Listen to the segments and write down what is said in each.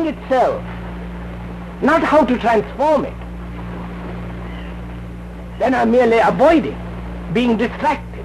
thing itself, not how to transform it, then I'm merely avoiding, being distracted,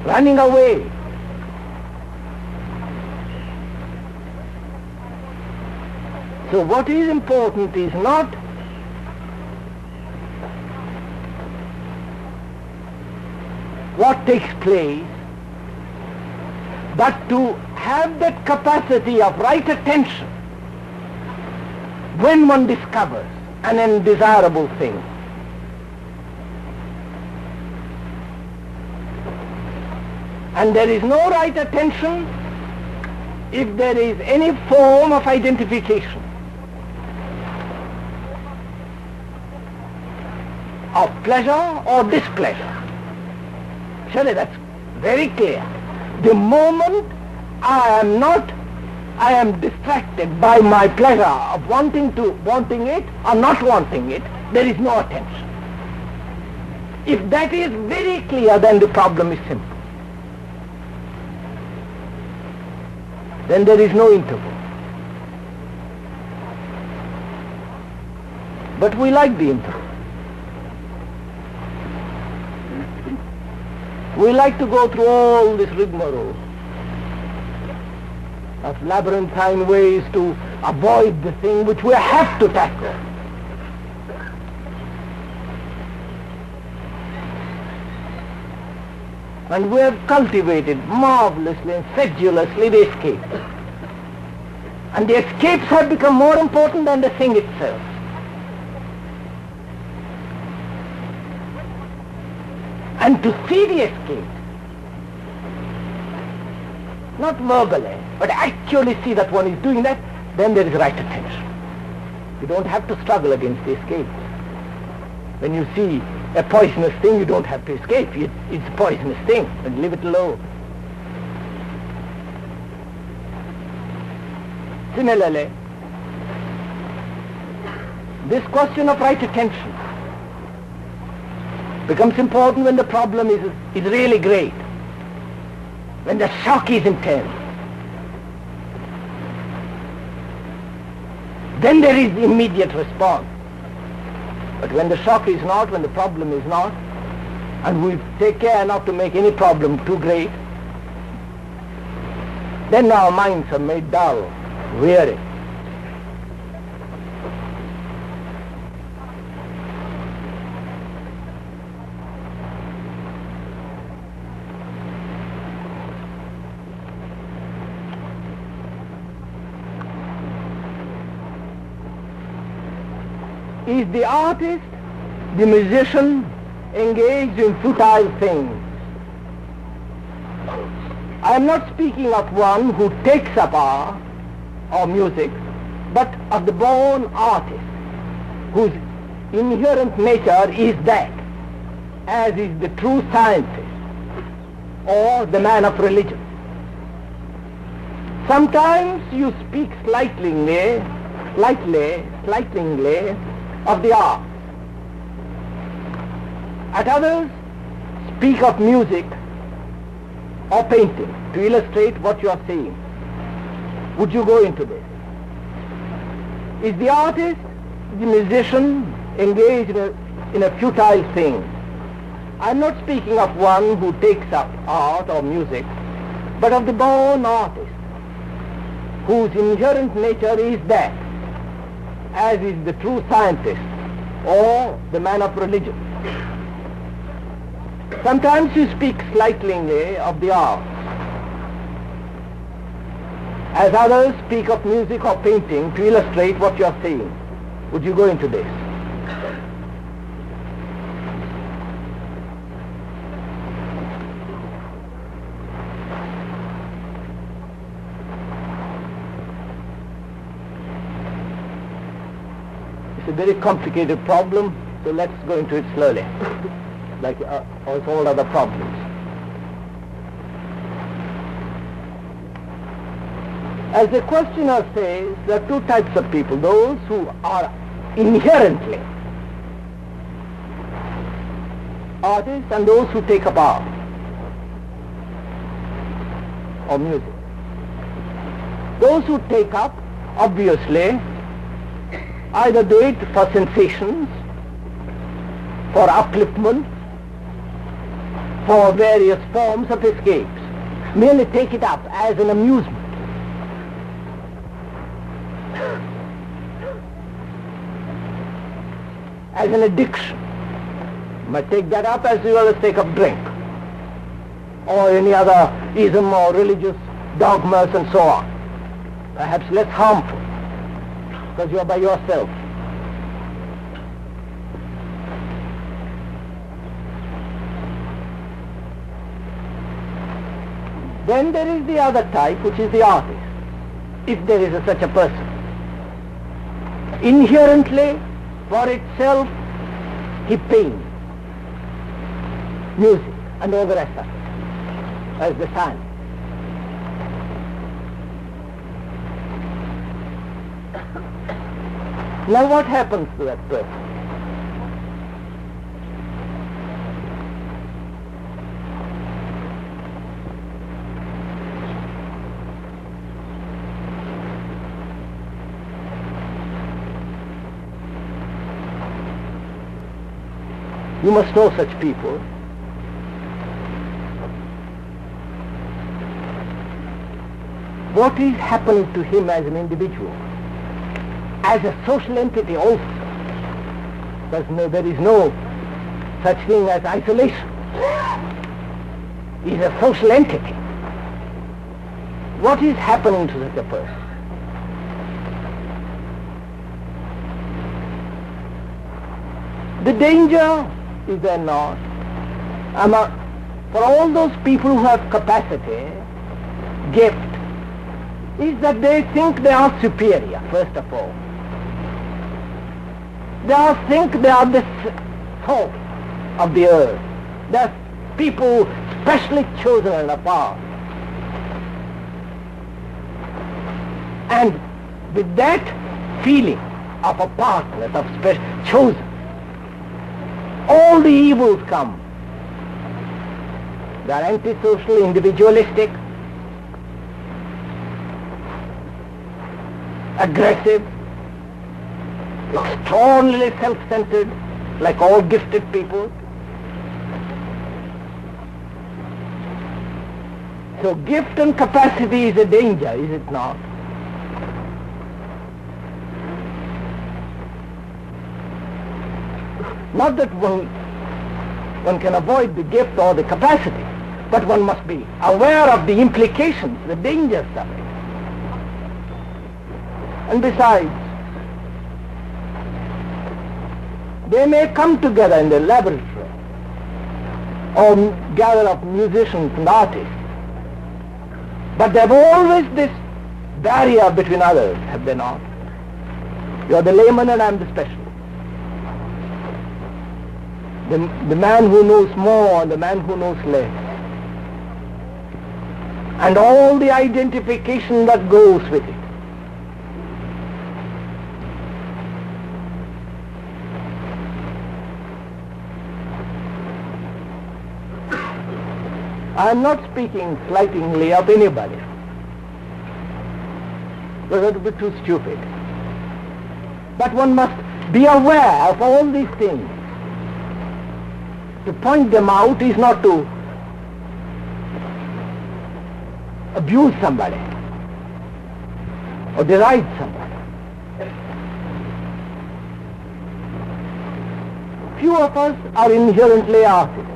running away. So what is important is not what takes place, but to have that capacity of right attention when one discovers an undesirable thing. And there is no right attention if there is any form of identification, of pleasure or displeasure. Surely that's very clear. The moment I am distracted by my pleasure of wanting it or not wanting it, there is no attention. If that is very clear, then the problem is simple. Then there is no interval. But we like the interval. We like to go through all this rigmarole of labyrinthine ways to avoid the thing which we have to tackle. And we have cultivated marvelously and sedulously the escape. And the escapes have become more important than the thing itself. And to see the escape, not verbally, but actually see that one is doing that, then there is right attention. You don't have to struggle against the escape. When you see a poisonous thing, you don't have to escape. It's a poisonous thing, and leave it alone. Similarly, this question of right attention becomes important when the problem is really great, when the shock is intense. Then there is immediate response. But when the shock is not, when the problem is not, and we take care not to make any problem too great, then our minds are made dull, weary. Is the artist, the musician, engaged in futile things? I am not speaking of one who takes up art or music, but of the born artist, whose inherent nature is that, as is the true scientist or the man of religion. Sometimes you speak slightingly of the arts. At others, speak of music or painting to illustrate what you are saying. Would you go into this? Is the artist, the musician, engaged in a futile thing? I'm not speaking of one who takes up art or music, but of the born artist, whose inherent nature is that, as is the true scientist or the man of religion. Sometimes you speak slightingly of the arts, as others speak of music or painting to illustrate what you are saying. Would you go into this? It's a very complicated problem, so let's go into it slowly, like all other problems. As the questioner says, there are two types of people: those who are inherently artists and those who take up art or music. Those who take up, obviously, either do it for sensations, for upliftment, for various forms of escapes. Merely take it up as an amusement. As an addiction. You might take that up as you always take up drink, or any other ism or religious dogmas and so on. Perhaps less harmful, because you are by yourself. Then there is the other type, which is the artist, if there is such a person. Inherently, for itself, he paints music and all the rest of it, as the sun. Now what happens to that person? You must know such people. What is happening to him as an individual, as a social entity also? Because there is no such thing as isolation. He is a social entity. What is happening to such a person? The danger, is there not, for all those people who have capacity, gift, is that they think they are superior, first of all. They think they are the salt of the earth. They are people specially chosen and apart. And with that feeling of apartness, of chosen, all the evils come. They are antisocial, individualistic, aggressive, extraordinarily self-centered, like all gifted people. So gift and capacity is a danger, is it not? Not that one can avoid the gift or the capacity, but one must be aware of the implications, the dangers of it. And besides, they may come together in the laboratory or gather up musicians and artists, but they have always this barrier between others, have they not? You are the layman and I am the specialist. The man who knows more and the man who knows less. And all the identification that goes with it. I am not speaking slightingly of anybody, because that would be too stupid. But one must be aware of all these things. To point them out is not to abuse somebody or deride somebody. Few of us are inherently artists,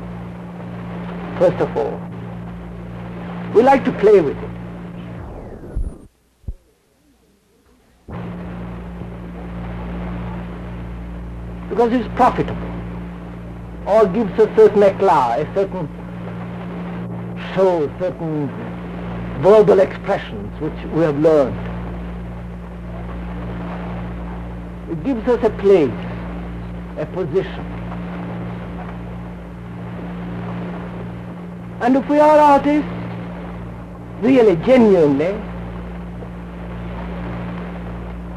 first of all. We like to play with it. Because it's profitable, or gives a certain eclat, a certain show, certain verbal expressions which we have learned. It gives us a place, a position. And if we are artists, really, genuinely,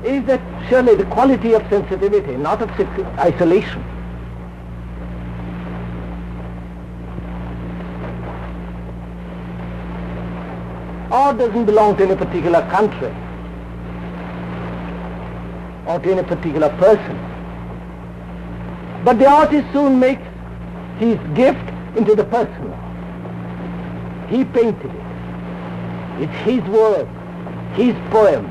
is that surely the quality of sensitivity, not of isolation. Art doesn't belong to any particular country or to any particular person. But the artist soon makes his gift into the personal. He painted it. It's his work, his poem.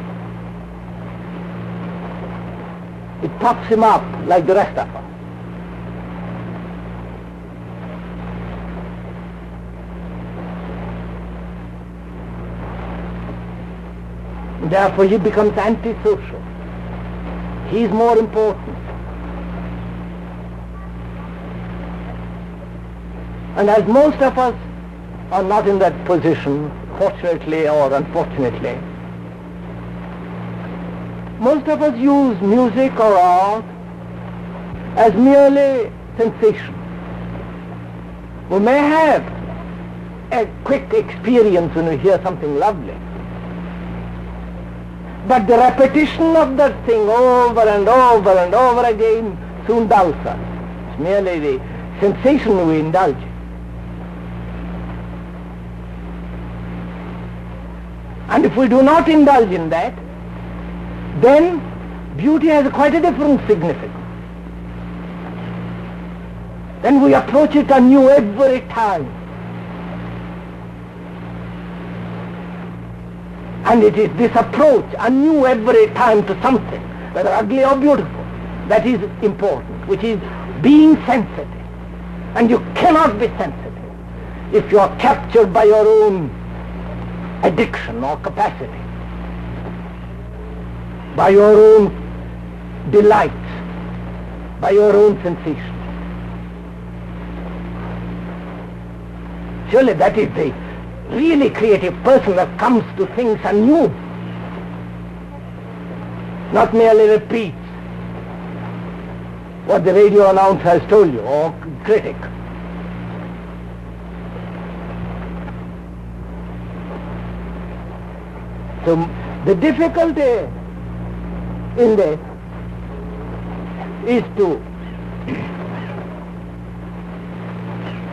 It puffs him up like the rest of us. Therefore he becomes antisocial. He is more important. And as most of us are not in that position, fortunately or unfortunately, most of us use music or art as merely sensation. We may have a quick experience when we hear something lovely, but the repetition of that thing over and over and over again soon dulls us. It's merely the sensation we indulge in. And if we do not indulge in that, then beauty has quite a different significance. Then we approach it anew every time. And it is this approach anew every time to something, whether ugly or beautiful, that is important, which is being sensitive. And you cannot be sensitive if you are captured by your own addiction or capacity, by your own delights, by your own sensations. Surely that is the really creative person that comes to things anew, not merely repeats what the radio announcer has told you, or critic. So the difficulty in this is to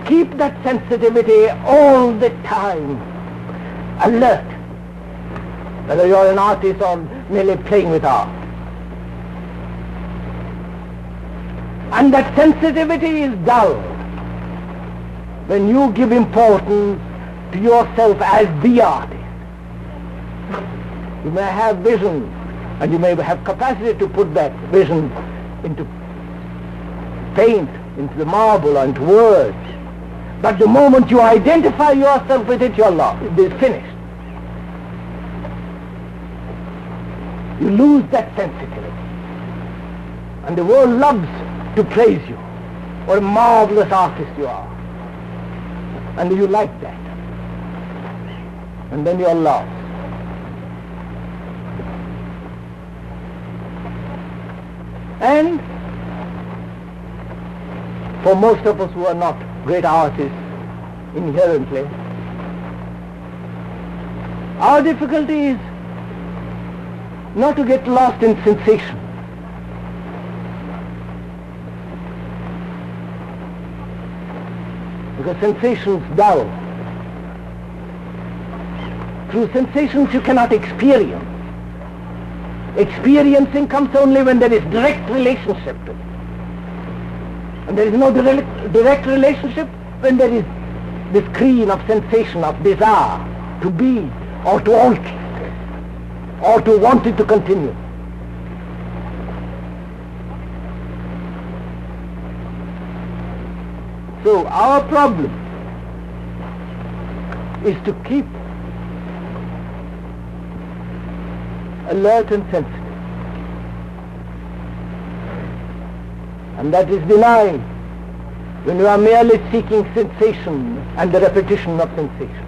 keep that sensitivity all the time alert, whether you're an artist or merely playing with art. And that sensitivity is dulled when you give importance to yourself as the artist. You may have vision, and you may have capacity to put that vision into paint, into the marble, or into words. But the moment you identify yourself with it, you're lost. It is finished. You lose that sensitivity. And the world loves to praise you. What a marvelous artist you are. And you like that. And then you're lost. And for most of us who are not great artists inherently, our difficulty is not to get lost in sensation. Because sensations dull. Through sensations you cannot experience. Experiencing comes only when there is direct relationship to it. And there is no direct relationship when there is the screen of sensation, of desire to be, or to alter, or to want it to continue. So our problem is to keep alert and sensitive. And that is denied when you are merely seeking sensation and the repetition of sensation.